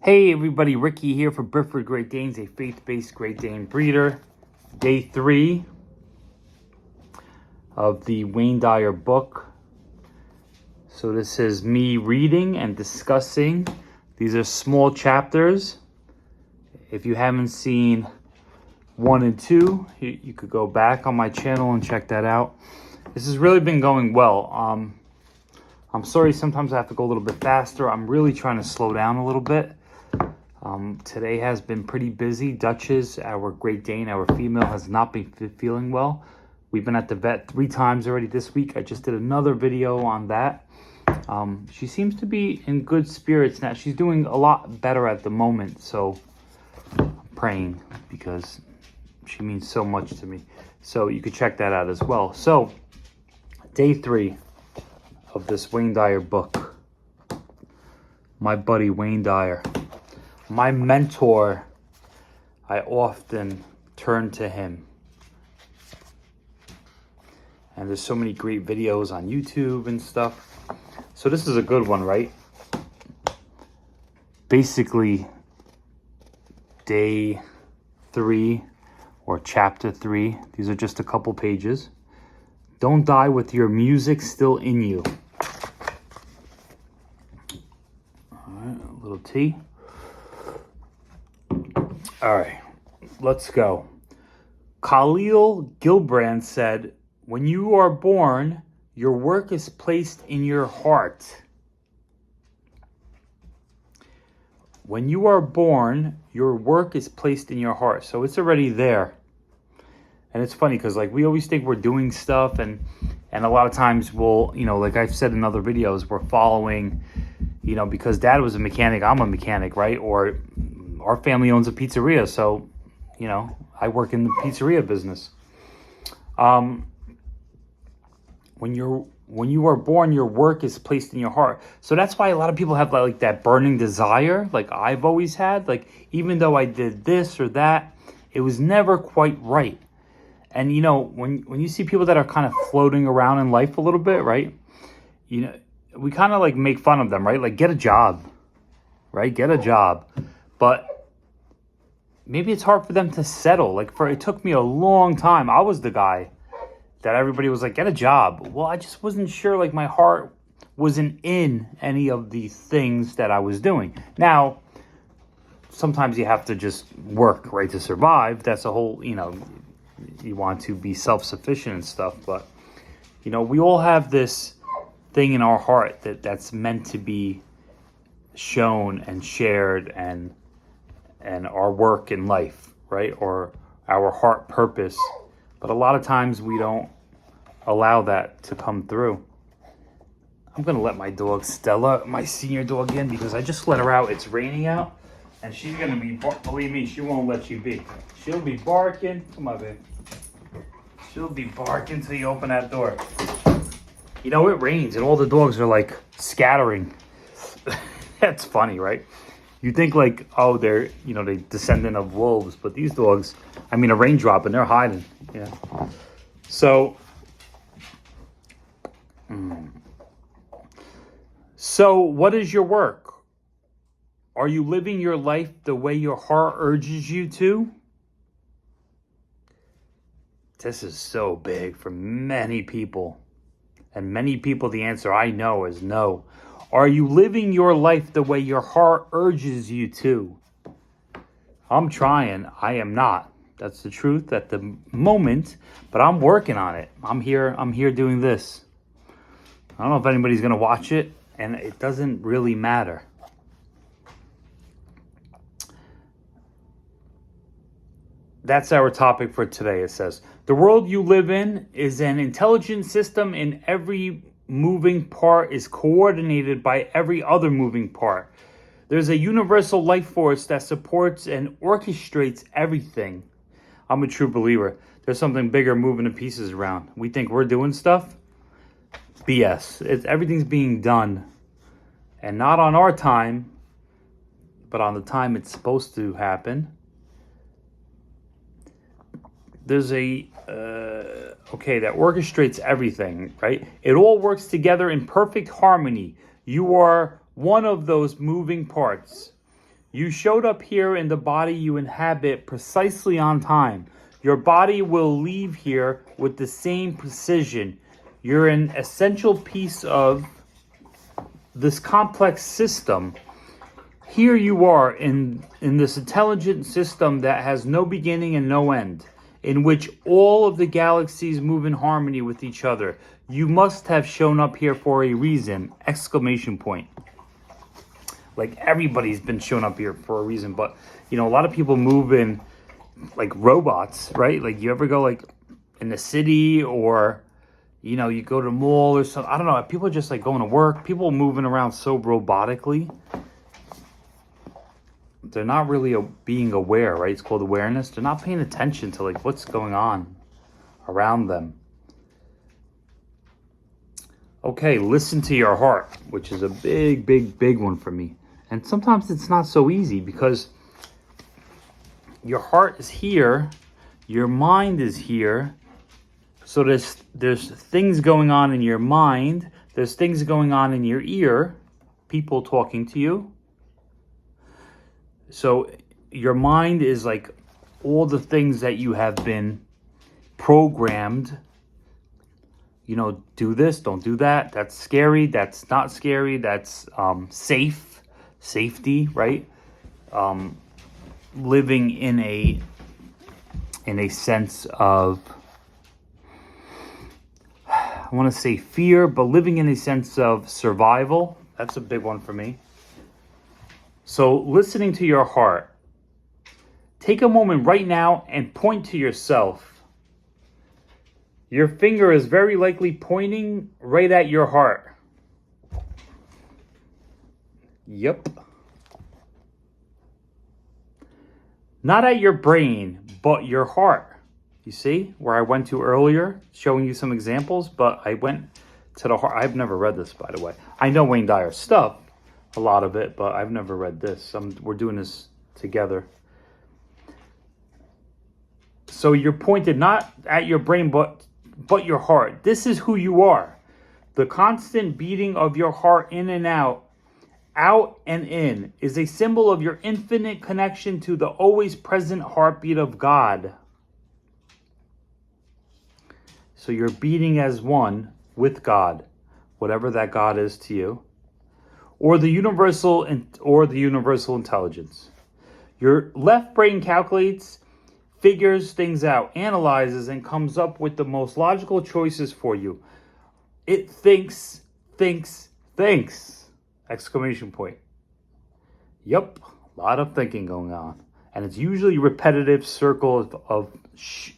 Hey everybody, Ricky here for Brifford Great Danes, a faith-based Great Dane breeder. Day 3 of the Wayne Dyer book. So this is me reading and discussing. These are small chapters. If you haven't seen 1 and 2, you could go back on my channel and check that out. This has really been going well. I'm sorry sometimes I have to go a little bit faster. I'm really trying to slow down a little bit. Today has been pretty busy. Duchess, our Great Dane, our female, has not been feeling well. We've been at the vet 3 times already this week. I just did another video on that. She seems to be in good spirits now. She's doing a lot better at the moment, so I'm praying because she means so much to me. So you could check that out as well. So, day 3 of this Wayne Dyer book. My buddy Wayne Dyer. My mentor, I often turn to him. And there's so many great videos on YouTube and stuff. So this is a good one, right? Basically, day 3 or chapter 3. These are just a couple pages. Don't die with your music still in you. All right, a little tea. All right, let's go. Khalil Gilbrand said, "When you are born, your work is placed in your heart." When you are born, your work is placed in your heart. So it's already there. And it's funny because like we always think we're doing stuff and a lot of times we'll, like I've said in other videos, we're following, because dad was a mechanic, I'm a mechanic, right? Or our family owns a pizzeria, so, I work in the pizzeria business. When you are born, your work is placed in your heart. So that's why a lot of people have like that burning desire, like I've always had. Like even though I did this or that, it was never quite right. And when you see people that are kind of floating around in life a little bit, right? We kind of like make fun of them, right? Like get a job, right? Get a job. But maybe it's hard for them to settle. It took me a long time. I was the guy that everybody was like, get a job. Well, I just wasn't sure, like my heart wasn't in any of the things that I was doing. Now, sometimes you have to just work, right, to survive. That's a whole, you want to be self-sufficient and stuff. But, we all have this thing in our heart that's meant to be shown and shared and our work in life, right? Or our heart purpose. But a lot of times we don't allow that to come through. I'm going to let my dog Stella, my senior dog, in because I just let her out. It's raining out. And she's going to be, believe me, she won't let you be. She'll be barking. Come on, babe. She'll be barking till you open that door. It rains and all the dogs are like scattering. That's funny, right? You think like, oh, they're, they descendant of wolves, but these dogs, a raindrop and they're hiding. Yeah. So what is your work? Are you living your life the way your heart urges you to? This is so big for many people. And many people, the answer I know is no. Are you living your life the way your heart urges you to? I'm trying. I am not. That's the truth at the moment, but I'm working on it. I'm here doing this. I don't know if anybody's going to watch it, and it doesn't really matter. That's our topic for today. It says, the world you live in is an intelligent system and every moving part is coordinated by every other moving part. There's a universal life force that supports and orchestrates everything. I'm a true believer. There's something bigger moving the pieces around. We think we're doing stuff. BS. Everything's being done. And not on our time, but on the time it's supposed to happen. There's that orchestrates everything, right? It all works together in perfect harmony. You are one of those moving parts. You showed up here in the body you inhabit precisely on time. Your body will leave here with the same precision. You're an essential piece of this complex system. Here you are in this intelligent system that has no beginning and no end, in which all of the galaxies move in harmony with each other. You must have shown up here for a reason! Exclamation point. Like, everybody's been shown up here for a reason, but a lot of people move in like robots, right? Like, you ever go like in the city, or you go to a mall or something. I don't know. People are just like going to work. People moving around so robotically. They're not really being aware, right? It's called awareness. They're not paying attention to like what's going on around them. Okay, listen to your heart, which is a big, big, big one for me. And sometimes it's not so easy because your heart is here, your mind is here. So there's things going on in your mind, there's things going on in your ear, people talking to you. So your mind is like all the things that you have been programmed. Do this, don't do that. That's scary, that's not scary, that's safety, right? Living in a sense of, I want to say fear, but living in a sense of survival. That's a big one for me. So listening to your heart. Take a moment right now and point to yourself. Your finger is very likely pointing right at your heart. Yep. Not at your brain, but your heart. You see where I went to earlier, showing you some examples, but I went to the heart. I've never read this, by the way. I know Wayne Dyer stuff, a lot of it, but I've never read this. We're doing this together. So you're pointed not at your brain, but your heart. This is who you are. The constant beating of your heart in and out and in, is a symbol of your infinite connection to the always present heartbeat of God. So you're beating as one with God, whatever that God is to you, or the universal intelligence. Your left brain calculates, figures things out, analyzes, and comes up with the most logical choices for you. It thinks. Exclamation point. Yep, a lot of thinking going on. And it's usually repetitive circle of shit.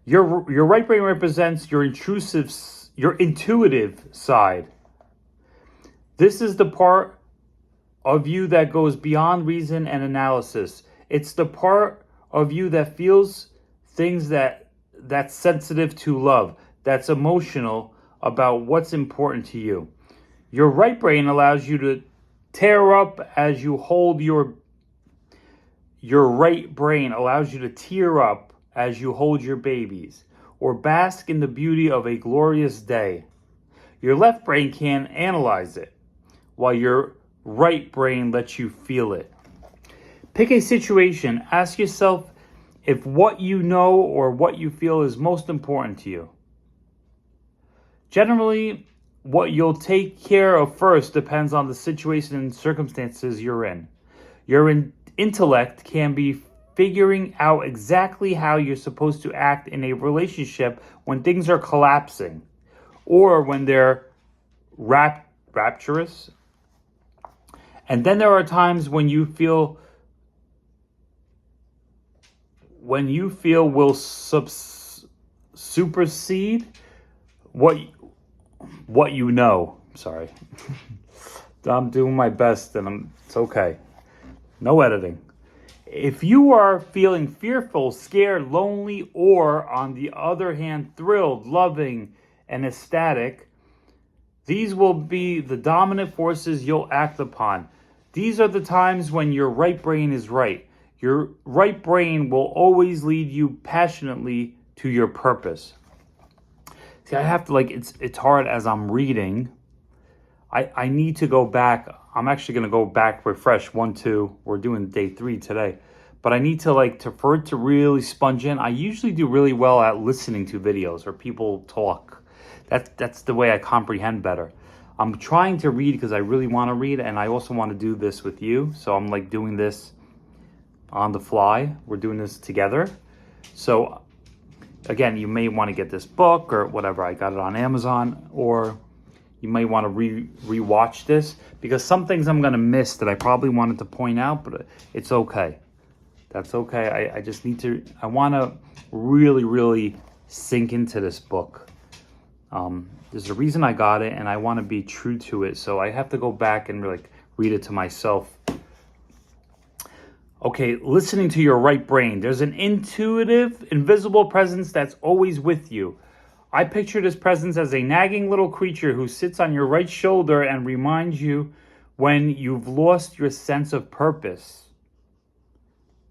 Your right brain represents your intuitive side. This is the part of you that goes beyond reason and analysis. It's the part of you that feels things that's sensitive to love, that's emotional about what's important to you. Your right brain allows you to tear up as you hold your right brain allows you to tear up as you hold your babies, or bask in the beauty of a glorious day. Your left brain can analyze it, while your right brain lets you feel it. Pick a situation. Ask yourself if what you know or what you feel is most important to you. Generally, what you'll take care of first depends on the situation and circumstances you're in. Your intellect can be figuring out exactly how you're supposed to act in a relationship when things are collapsing, or when they're rapturous. And then there are times when you feel will supersede what you know. Sorry. I'm doing my best, and it's okay. No editing. If you are feeling fearful, scared, lonely, or on the other hand, thrilled, loving, and ecstatic, these will be the dominant forces you'll act upon. These are the times when your right brain is right. Your right brain will always lead you passionately to your purpose. See, I have to it's hard as I'm reading I need to go back. I'm actually going to go back, refresh 1, 2. We're doing day 3 today. But I need to for it to really sponge in. I usually do really well at listening to videos or people talk. That's the way I comprehend better. I'm trying to read because I really want to read, and I also want to do this with you. So I'm doing this on the fly. We're doing this together. So again, you may want to get this book or whatever. I got it on Amazon, or you may want to rewatch this because some things I'm going to miss that I probably wanted to point out, but it's okay. That's okay. I just need to, I want to really, really sink into this book. There's a reason I got it, and I want to be true to it. So I have to go back and read it to myself. Okay, listening to your right brain. There's an intuitive, invisible presence that's always with you. I picture this presence as a nagging little creature who sits on your right shoulder and reminds you when you've lost your sense of purpose.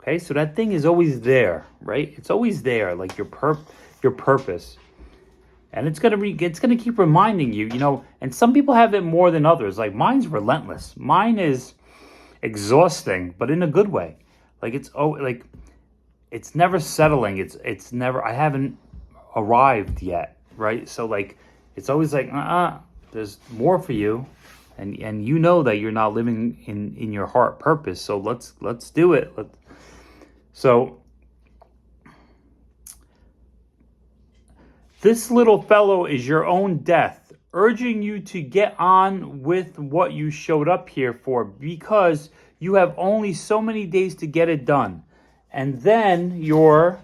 Okay, so that thing is always there, right? It's always there, like your purpose. And it's gonna keep reminding you, and some people have it more than others. Like mine's relentless. Mine is exhausting, but in a good way. It's never settling. It's never, I haven't arrived yet, right? So it's always there's more for you, and you know that you're not living in your heart purpose. So let's do it. So this little fellow is your own death, urging you to get on with what you showed up here for, because you have only so many days to get it done. And then your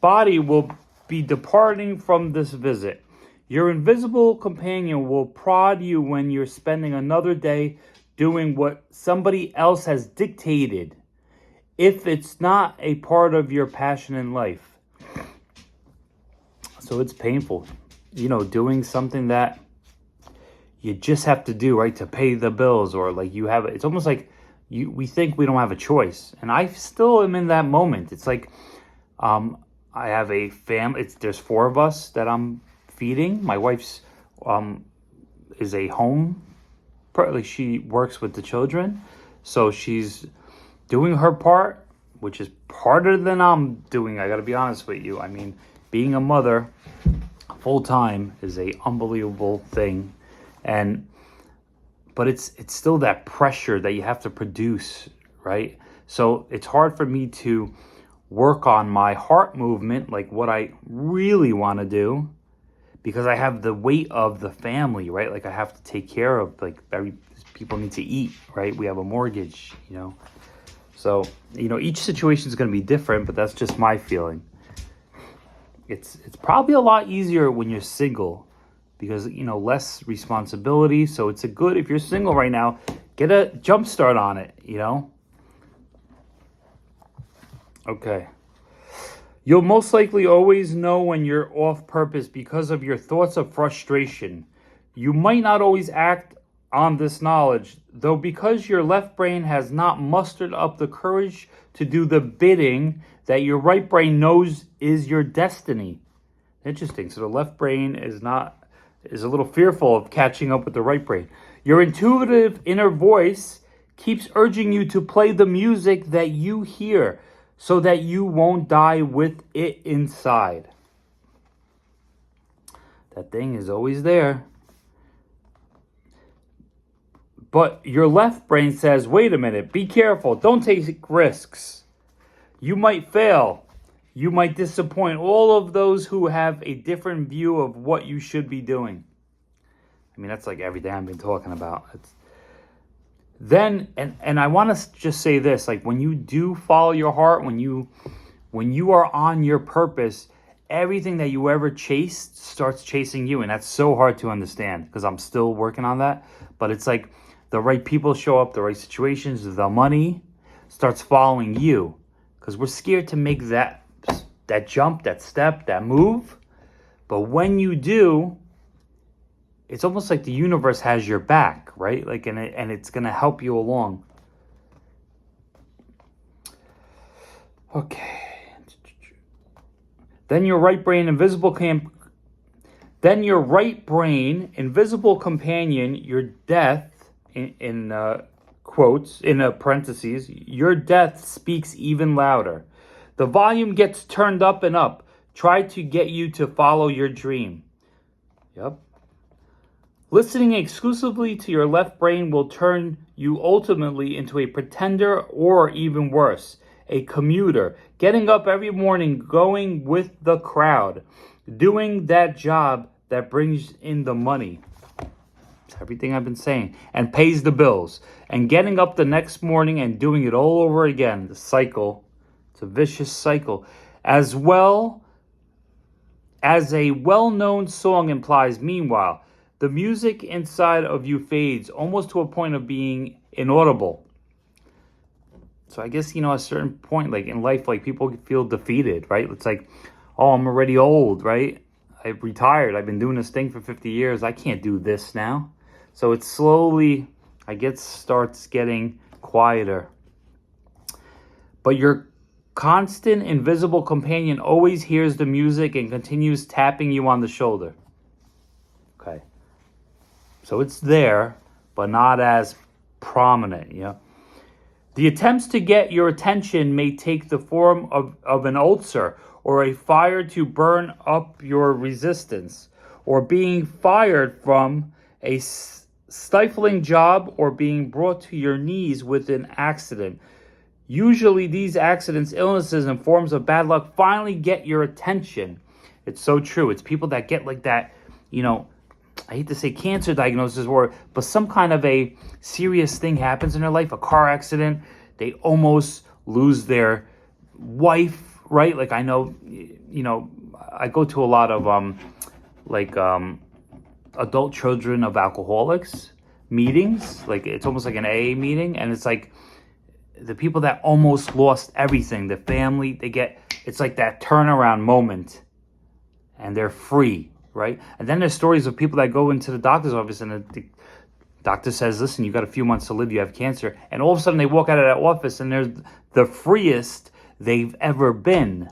body will be departing from this visit. Your invisible companion will prod you when you're spending another day doing what somebody else has dictated, if it's not a part of your passion in life. So it's painful, doing something that you just have to do, right, to pay the bills, or it's almost like we think we don't have a choice. And I still am in that moment. It's I have a family. There's 4 of us that I'm feeding. My wife's is a home, she works with the children, so she's doing her part, which is harder than I'm doing. I got to be honest with you. I mean, being a mother full time is a unbelievable thing, but it's still that pressure that you have to produce, right? So it's hard for me to work on my heart movement, like what I really want to do, because I have the weight of the family, right? I have to take care of, people need to eat, right? We have a mortgage, So, each situation is going to be different, but that's just my feeling. It's probably a lot easier when you're single, because, less responsibility. So it's if you're single right now, get a jump start on it, Okay. You'll most likely always know when you're off purpose because of your thoughts of frustration. You might not always act on this knowledge, though, because your left brain has not mustered up the courage to do the bidding that your right brain knows is your destiny. Interesting. So the left brain is a little fearful of catching up with the right brain. Your intuitive inner voice keeps urging you to play the music that you hear, so that you won't die with it inside. That thing is always there. But your left brain says, wait a minute, be careful, don't take risks. You might fail. You might disappoint all of those who have a different view of what you should be doing. I mean, that's everything I've been talking about. And I want to just say this, when you do follow your heart, when you are on your purpose, everything that you ever chased starts chasing you. And that's so hard to understand, because I'm still working on that. But it's the right people show up, the right situations, the money starts following you, because we're scared to make that jump, that step, that move. But when you do, it's almost like the universe has your back, right? And it's going to help you along. Okay. Then your right brain invisible Then your right brain, invisible companion, your death, in quotes, in parentheses, your death speaks even louder. The volume gets turned up and up. Try to get you to follow your dream. Yep. Listening exclusively to your left brain will turn you ultimately into a pretender, or even worse, a commuter, getting up every morning, going with the crowd, doing that job that brings in the money. It's everything I've been saying. And pays the bills. And getting up the next morning and doing it all over again. The cycle. It's a vicious cycle. As well as a well-known song implies, meanwhile, the music inside of you fades almost to a point of being inaudible. So I guess, at a certain point, like in life, like people feel defeated, right? It's like, oh, I'm already old, right? I've retired. I've been doing this thing for 50 years. I can't do this now. So it slowly, I guess, starts getting quieter. But your constant invisible companion always hears the music and continues tapping you on the shoulder. Okay. So it's there, but not as prominent, The attempts to get your attention may take the form of an ulcer, or a fire to burn up your resistance, or being fired from a stifling job, or being brought to your knees with an accident. Usually these accidents, illnesses, and forms of bad luck finally get your attention. It's so true. It's people that get like that, I hate to say cancer diagnosis, but some kind of a serious thing happens in their life, a car accident, they almost lose their wife, right? Like I know, I go to a lot of adult children of alcoholics meetings. Like it's almost like an AA meeting, and it's like the people that almost lost everything, the family, it's like that turnaround moment, and they're free, right? And then there's stories of people that go into the doctor's office, and the doctor says, listen, you got a few months to live, you have cancer. And all of a sudden they walk out of that office and they're the freest they've ever been.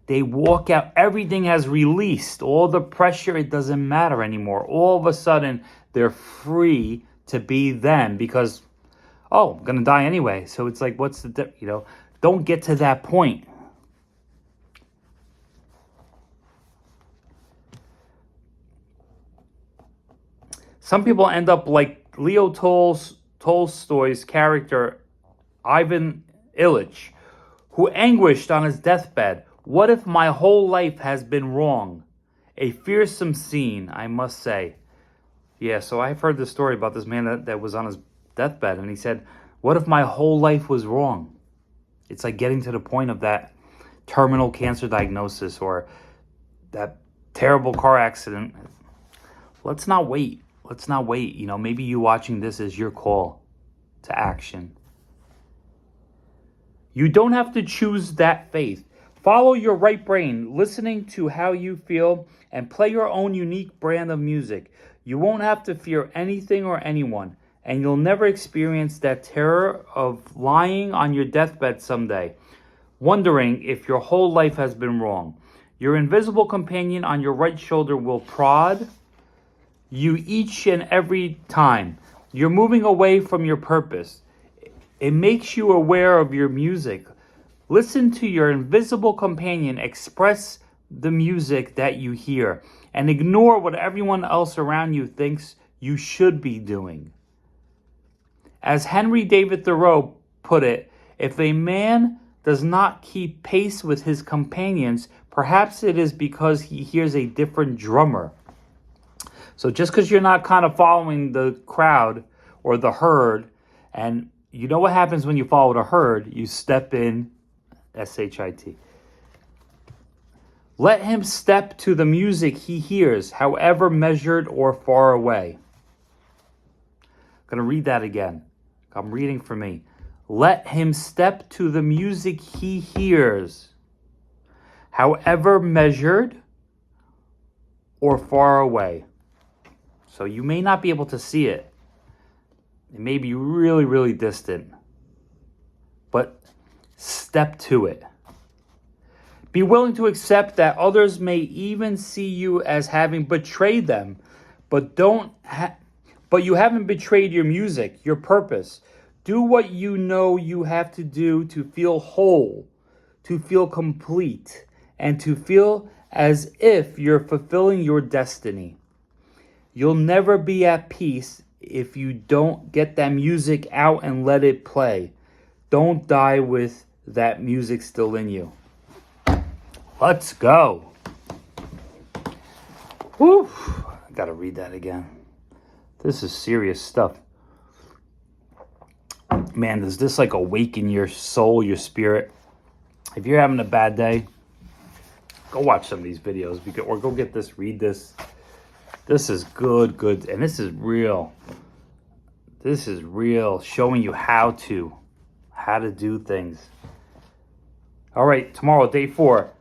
They walk out, everything has released, all the pressure, it doesn't matter anymore. All of a sudden they're free to be them because, oh, I'm going to die anyway. So it's like, what's the, don't get to that point. Some people end up like Leo Tolstoy's character, Ivan Ilyich, who anguished on his deathbed. What if my whole life has been wrong? A fearsome scene, I must say. Yeah, so I've heard the story about this man that was on his deathbed, and he said, what if my whole life was wrong? It's like getting to the point of that terminal cancer diagnosis or that terrible car accident. Let's not wait. Maybe you watching this is your call to action. You don't have to choose that faith. Follow your right brain, listening to how you feel, and play your own unique brand of music. You won't have to fear anything or anyone, and you'll never experience that terror of lying on your deathbed someday, wondering if your whole life has been wrong. Your invisible companion on your right shoulder will prod you each and every time. You're moving away from your purpose. It makes you aware of your music. Listen to your invisible companion express the music that you hear, and ignore what everyone else around you thinks you should be doing. As Henry David Thoreau put it, if a man does not keep pace with his companions, perhaps it is because he hears a different drummer. So just because you're not kind of following the crowd or the herd, and you know what happens when you follow the herd, you step in, S-H-I-T. Let him step to the music he hears, however measured or far away. I'm going to read that again. I'm reading for me. Let him step to the music he hears, however measured or far away. So you may not be able to see it. It may be really, really distant. But step to it. Be willing to accept that others may even see you as having betrayed them, but you haven't betrayed your music, your purpose. Do what you know you have to do to feel whole, to feel complete, and to feel as if you're fulfilling your destiny. You'll never be at peace if you don't get that music out and let it play. Don't die with that music still in you. Let's go. Whew. I gotta read that again. This is serious stuff. Man, does this like awaken your soul, your spirit? If you're having a bad day, go watch some of these videos or go get this, read this. This is good, and this is real. This is real, showing you how to do things. All right, tomorrow, day 4.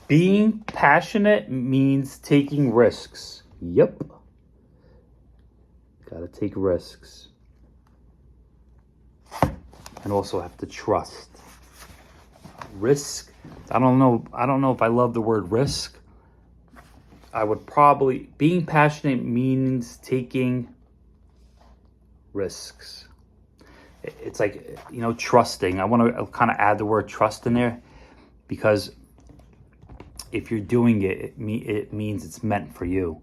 Being passionate means taking risks. Yep. Gotta take risks. And also have to trust. Risk. I don't know if I love the word risk. I would probably, being passionate means taking risks. It's like, trusting. I want to kind of add the word trust in there, because if you're doing it, it means it's meant for you.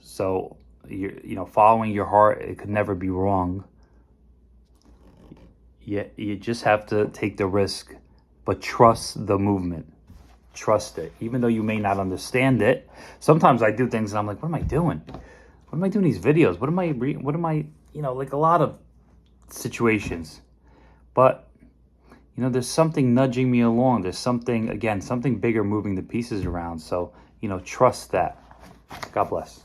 So, following your heart, it could never be wrong. You just have to take the risk, but trust the movement. Trust it, even though you may not understand it. Sometimes I do things and I'm like, what am I doing? What am I doing these videos? What am I, like a lot of situations. But, there's something nudging me along. There's something bigger moving the pieces around. So, trust that. God bless.